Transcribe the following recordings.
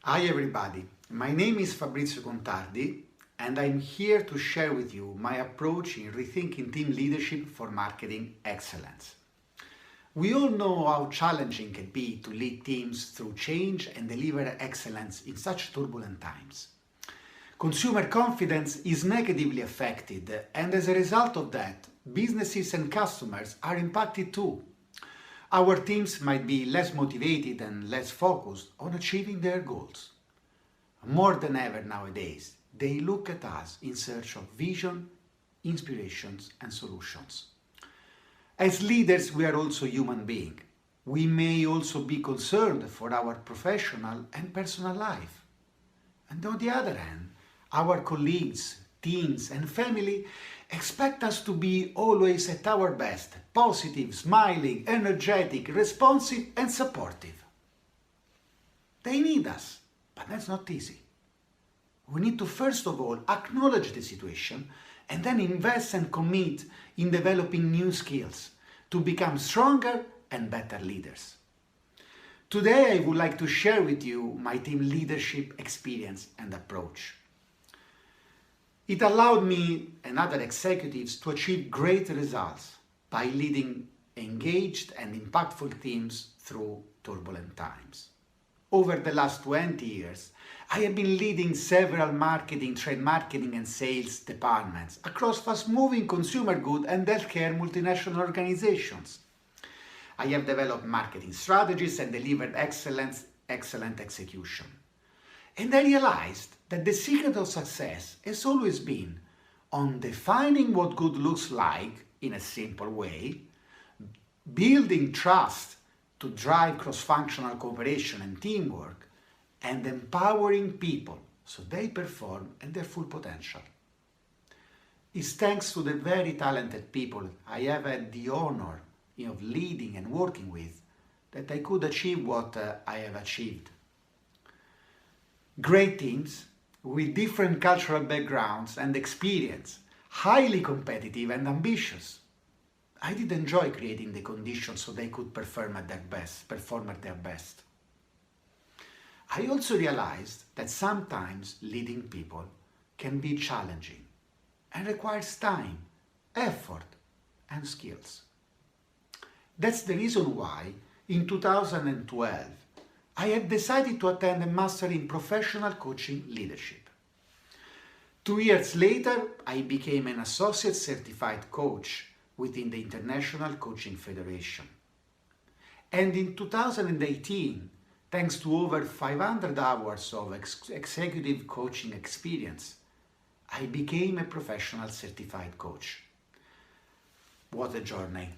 Hi everybody, my name is Fabrizio Contardi and I'm here to share with you my approach in rethinking team leadership for marketing excellence. We all know how challenging it can be to lead teams through change and deliver excellence in such turbulent times. Consumer confidence is negatively affected, and as a result of that, businesses and customers are impacted too. Our teams might be less motivated and less focused on achieving their goals. More than ever nowadays, they look at us in search of vision, inspirations, and solutions. As leaders, we are also human beings. We may also be concerned for our professional and personal life. And on the other hand, our colleagues, teams, and family expect us to be always at our best, positive, smiling, energetic, responsive, and supportive. They need us, but that's not easy. We need to first of all acknowledge the situation and then invest and commit in developing new skills to become stronger and better leaders. Today I would like to share with you my team leadership experience and approach. It allowed me and other executives to achieve great results by leading engaged and impactful teams through turbulent times. Over the last 20 years, I have been leading several marketing, trade marketing and sales departments across fast-moving consumer goods and healthcare multinational organizations. I have developed marketing strategies and delivered excellent execution. And I realized that the secret of success has always been on defining what good looks like in a simple way, building trust to drive cross-functional cooperation and teamwork, and empowering people so they perform at their full potential. It's thanks to the very talented people I have had the honor of leading and working with that I could achieve what I have achieved. Great teams with different cultural backgrounds and experience, highly competitive and ambitious. I did enjoy creating the conditions so they could perform at their best. I also realized that sometimes leading people can be challenging and requires time, effort, and skills. That's the reason why in 2012 I have decided to attend a Master in Professional Coaching Leadership. 2 years later, I became an Associate Certified Coach within the International Coaching Federation. And in 2018, thanks to over 500 hours of executive coaching experience, I became a professional certified coach. What a journey.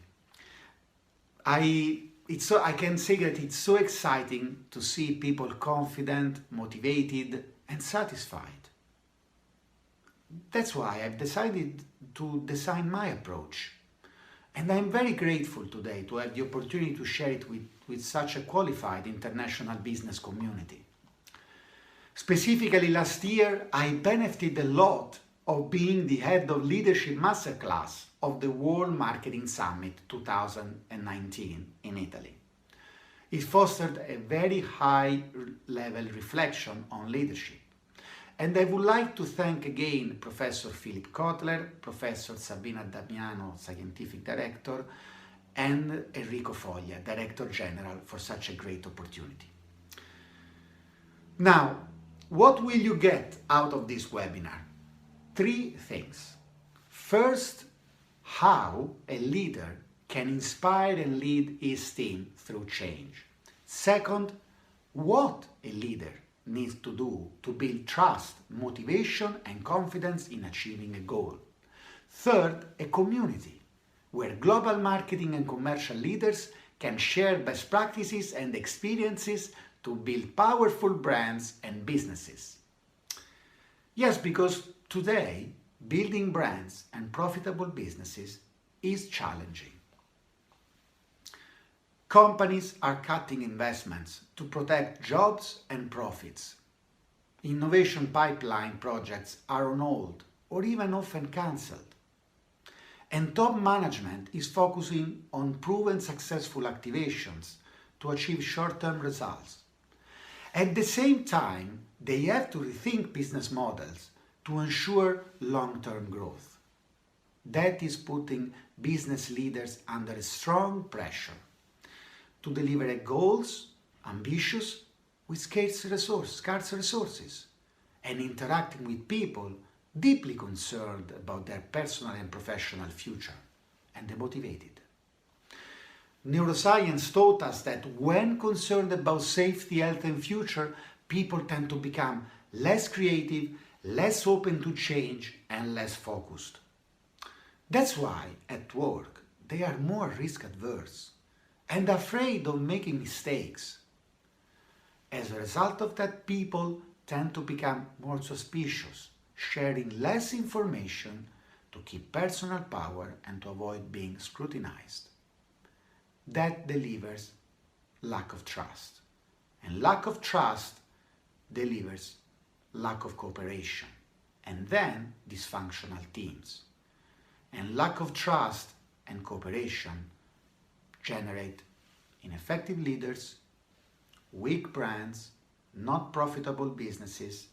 I can say that it's so exciting to see people confident, motivated, and satisfied. That's why I've decided to design my approach. And I'm very grateful today to have the opportunity to share it with such a qualified international business community. Specifically last year, I benefited a lot of being the head of leadership masterclass of the World Marketing Summit 2019 in Italy. It fostered a very high-level reflection on leadership. And I would like to thank again Professor Philip Kotler, Professor Sabina Damiano, Scientific Director, and Enrico Foglia, Director General, for such a great opportunity. Now, what will you get out of this webinar? 3 things. First, how a leader can inspire and lead his team through change. Second, what a leader needs to do to build trust, motivation, and confidence in achieving a goal. Third, a community where global marketing and commercial leaders can share best practices and experiences to build powerful brands and businesses. Yes, because today, building brands and profitable businesses is challenging. Companies are cutting investments to protect jobs and profits. Innovation pipeline projects are on hold or even often cancelled. And top management is focusing on proven successful activations to achieve short-term results. At the same time, they have to rethink business models to ensure long-term growth. That is putting business leaders under a strong pressure to deliver goals, ambitious, with scarce resources, and interacting with people deeply concerned about their personal and professional future, and demotivated. Neuroscience taught us that when concerned about safety, health, and future, people tend to become less creative, less open to change, and less focused. That's why, at work, they are more risk adverse and afraid of making mistakes. As a result of that, people tend to become more suspicious, sharing less information to keep personal power and to avoid being scrutinized. That delivers lack of trust. And lack of trust delivers lack of cooperation, and then dysfunctional teams. And lack of trust and cooperation generate ineffective leaders, weak brands, not profitable businesses,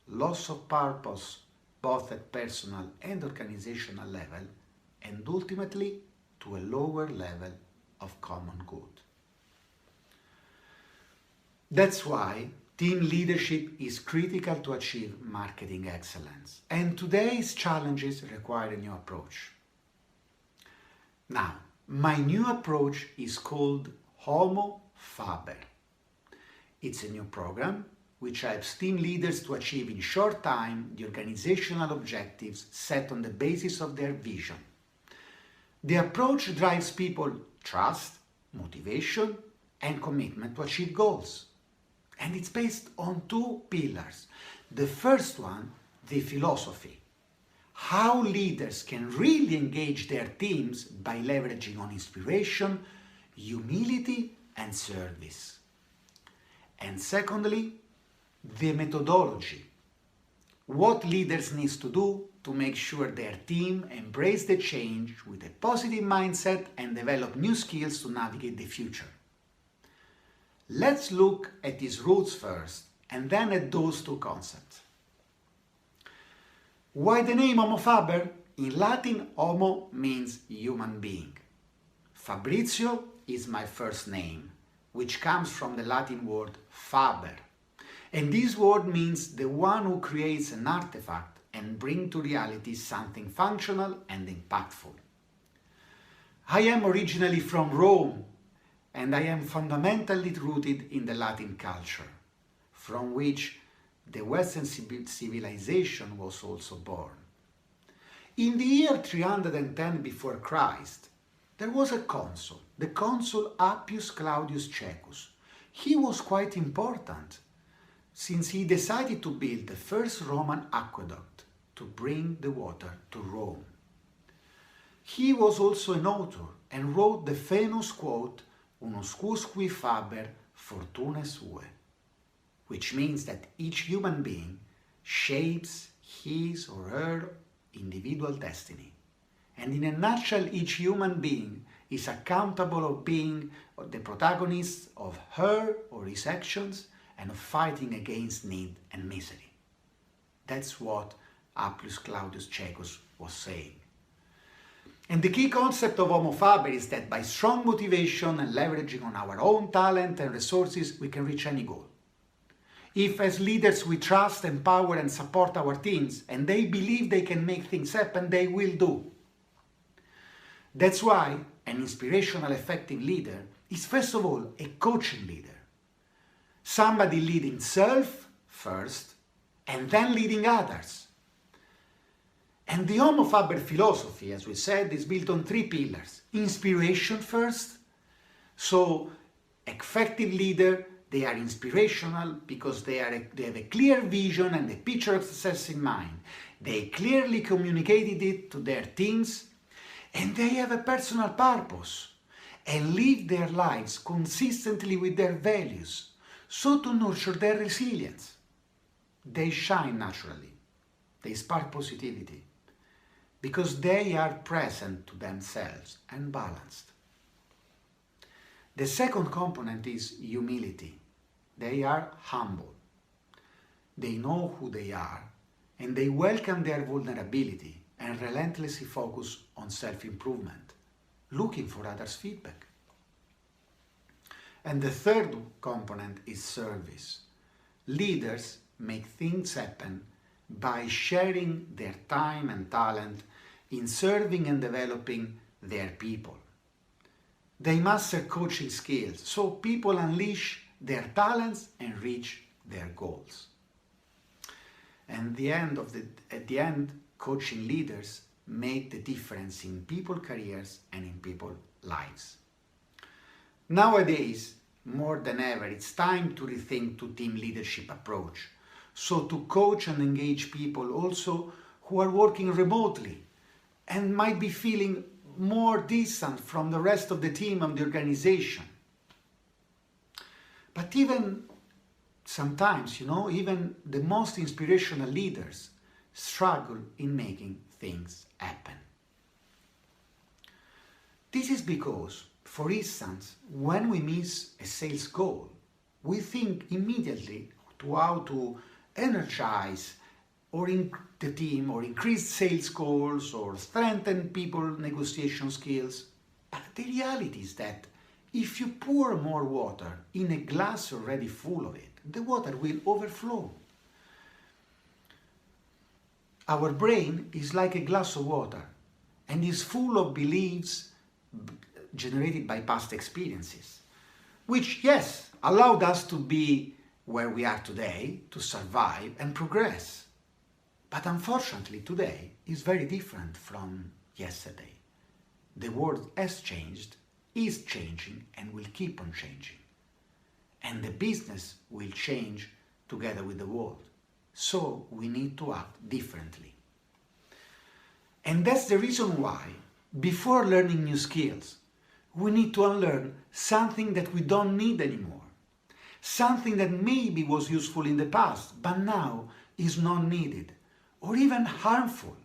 loss of purpose both at personal and organizational level, and ultimately to a lower level of common good. That's why team leadership is critical to achieve marketing excellence, and today's challenges require a new approach. Now, my new approach is called Homo Faber. It's a new program which helps team leaders to achieve in short time the organizational objectives set on the basis of their vision. The approach drives people trust, motivation, and commitment to achieve goals. And it's based on two pillars. The first one, the philosophy. How leaders can really engage their teams by leveraging on inspiration, humility, and service. And secondly, the methodology. What leaders need to do to make sure their team embrace the change with a positive mindset and develop new skills to navigate the future. Let's look at these roots first and then at those two concepts. Why the name Homo Faber? In Latin, homo means human being. Fabrizio is my first name, which comes from the Latin word faber. And this word means the one who creates an artifact and brings to reality something functional and impactful. I am originally from Rome, and I am fundamentally rooted in the Latin culture, from which the Western civilization was also born. In the year 310 before Christ, there was a consul, the consul Appius Claudius Caecus. He was quite important, since he decided to build the first Roman aqueduct to bring the water to Rome. He was also an author and wrote the famous quote, "Unus quisque faber fortunae suae," which means that each human being shapes his or her individual destiny. And in a nutshell, each human being is accountable of being the protagonist of her or his actions and of fighting against need and misery. That's what Appius Claudius Caecus was saying. And the key concept of Homo Faber is that by strong motivation and leveraging on our own talent and resources, we can reach any goal. If as leaders we trust, empower and support our teams, and they believe they can make things happen, they will do. That's why an inspirational, effective leader is first of all a coaching leader. Somebody leading self first and then leading others. And the Homo Faber philosophy, as we said, is built on three pillars. Inspiration first. So effective leader, they are inspirational because they have a clear vision and a picture of success in mind. They clearly communicated it to their teams, and they have a personal purpose and live their lives consistently with their values, so to nurture their resilience. They shine naturally. They spark positivity because they are present to themselves and balanced. The second component is humility. They are humble. They know who they are, and they welcome their vulnerability and relentlessly focus on self-improvement, looking for others' feedback. And the third component is service. Leaders make things happen by sharing their time and talent in serving and developing their people. They master coaching skills, so people unleash their talents and reach their goals. And at the end, coaching leaders make the difference in people's careers and in people's lives. Nowadays, more than ever, it's time to rethink the team leadership approach. So to coach and engage people also who are working remotely and might be feeling more distant from the rest of the team and the organization. But even sometimes, even the most inspirational leaders struggle in making things happen. This is because, for instance, when we miss a sales goal, we think immediately to how to energize the team or increase sales goals or strengthen people negotiation skills. But the reality is that if you pour more water in a glass already full of it, the water will overflow. Our brain is like a glass of water and is full of beliefs generated by past experiences, which, yes, allowed us to be where we are today, to survive and progress. But unfortunately, today is very different from yesterday. The world has changed, is changing, and will keep on changing. And the business will change together with the world. So we need to act differently. And that's the reason why, before learning new skills, we need to unlearn something that we don't need anymore. Something that maybe was useful in the past, but now is not needed, or even harmful,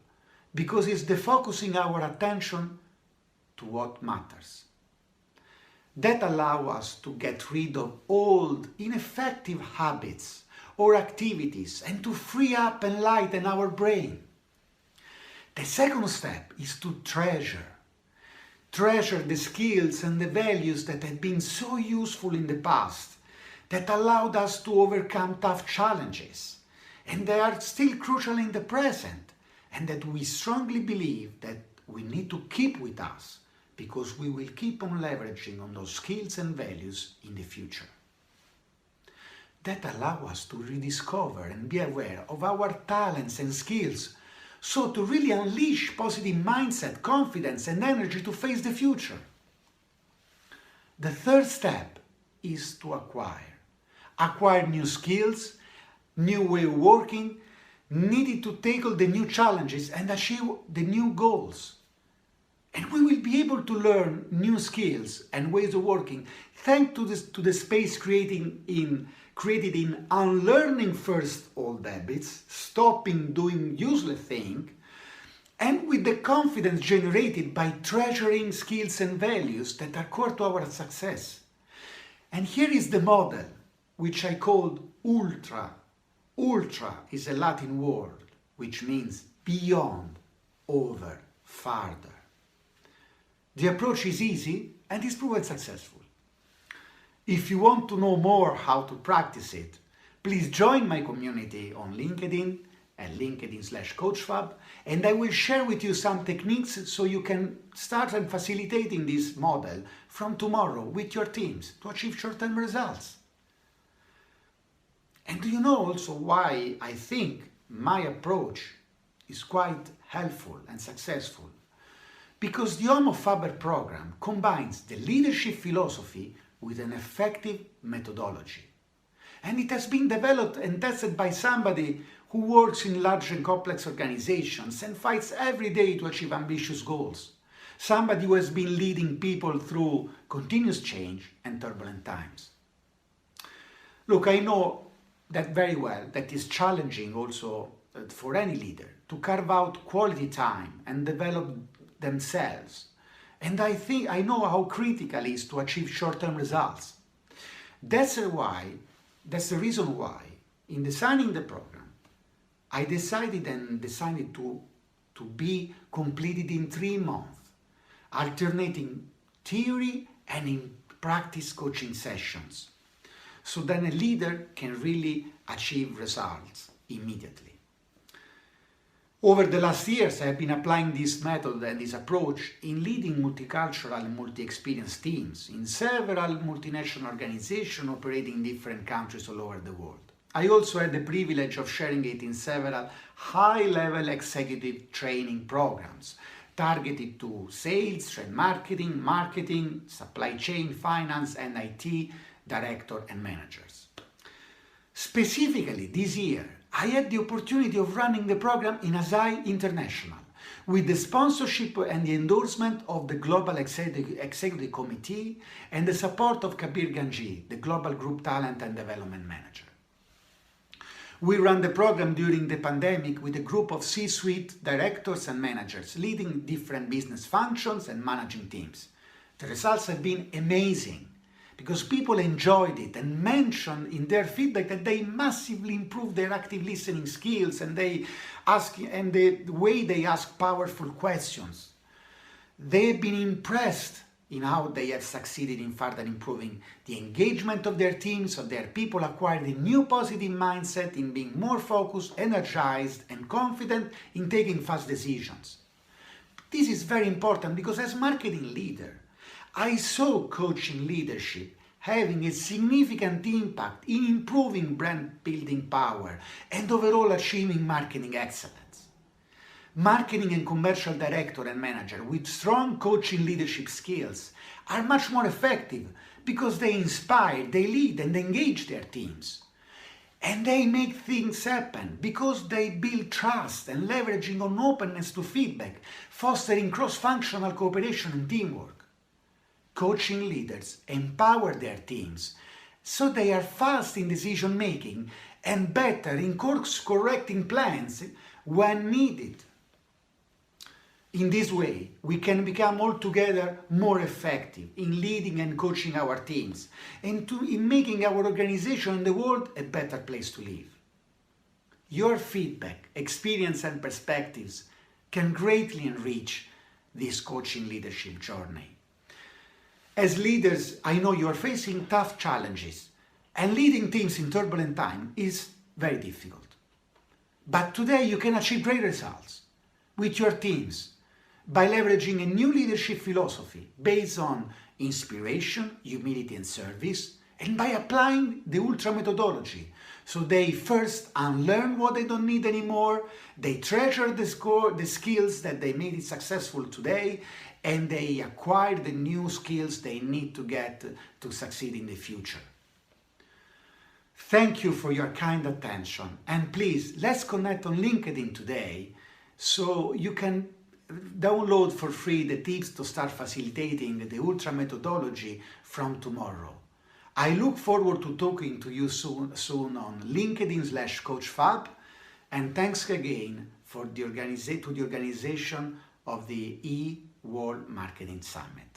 because it's defocusing our attention to what matters. That allows us to get rid of old, ineffective habits or activities and to free up and lighten our brain. The second step is to treasure the skills and the values that have been so useful in the past, that allowed us to overcome tough challenges, and they are still crucial in the present, and that we strongly believe that we need to keep with us, because we will keep on leveraging on those skills and values in the future. That allows us to rediscover and be aware of our talents and skills, so to really unleash positive mindset, confidence and energy to face the future. The third step is to acquire new skills, new way of working, needed to tackle the new challenges and achieve the new goals. And we will be able to learn new skills and ways of working thanks to the space created in unlearning first old habits, stopping doing useless things, and with the confidence generated by treasuring skills and values that are core to our success. And here is the model, which I called ultra. Ultra is a Latin word, which means beyond, over, farther. The approach is easy and is proven successful. If you want to know more how to practice it, please join my community on LinkedIn at linkedin.com/coachfab, and I will share with you some techniques so you can start and facilitating this model from tomorrow with your teams to achieve short-term results. And do you know also why I think my approach is quite helpful and successful? Because the Homo Faber program combines the leadership philosophy with an effective methodology. And it has been developed and tested by somebody who works in large and complex organizations and fights every day to achieve ambitious goals. Somebody who has been leading people through continuous change and turbulent times. Look, I know that very well, that is challenging also for any leader to carve out quality time and develop themselves. And I know how critical it is to achieve short-term results. That's why That's the reason why, in designing the program, I decided to be completed in 3 months, alternating theory and in practice coaching sessions, so that a leader can really achieve results immediately. Over the last years, I have been applying this method and this approach in leading multicultural and multi-experience teams in several multinational organizations operating in different countries all over the world. I also had the privilege of sharing it in several high-level executive training programs targeted to sales, trade marketing, supply chain, finance, and IT director and managers. Specifically, this year, I had the opportunity of running the program in Asai International with the sponsorship and the endorsement of the Global Executive Committee and the support of Kabir Ganji, the Global Group Talent and Development Manager. We ran the program during the pandemic with a group of C-suite directors and managers leading different business functions and managing teams. The results have been amazing, because people enjoyed it and mentioned in their feedback that they massively improved their active listening skills and the way they ask powerful questions. They've been impressed in how they have succeeded in further improving the engagement of their teams, so their people acquired a new positive mindset in being more focused, energized, and confident in taking fast decisions. This is very important because as marketing leader, I saw coaching leadership having a significant impact in improving brand building power and overall achieving marketing excellence. Marketing and commercial director and manager with strong coaching leadership skills are much more effective because they inspire, they lead and engage their teams. And they make things happen because they build trust and leveraging on openness to feedback, fostering cross-functional cooperation and teamwork. Coaching leaders empower their teams so they are fast in decision making and better in course correcting plans when needed. In this way, we can become altogether more effective in leading and coaching our teams and in making our organization and the world a better place to live. Your feedback, experience and perspectives can greatly enrich this coaching leadership journey. As leaders, I know you are facing tough challenges, and leading teams in turbulent times is very difficult. But today you can achieve great results with your teams by leveraging a new leadership philosophy based on inspiration, humility and service, and by applying the Ultra methodology. So they first unlearn what they don't need anymore, they treasure the skills that they made it successful today, and they acquire the new skills they need to get to succeed in the future. Thank you for your kind attention, and please, let's connect on LinkedIn today so you can download for free the tips to start facilitating the Ultra methodology from tomorrow. I look forward to talking to you soon on LinkedIn/CoachFab, and thanks again to the organization of the E-World Marketing Summit.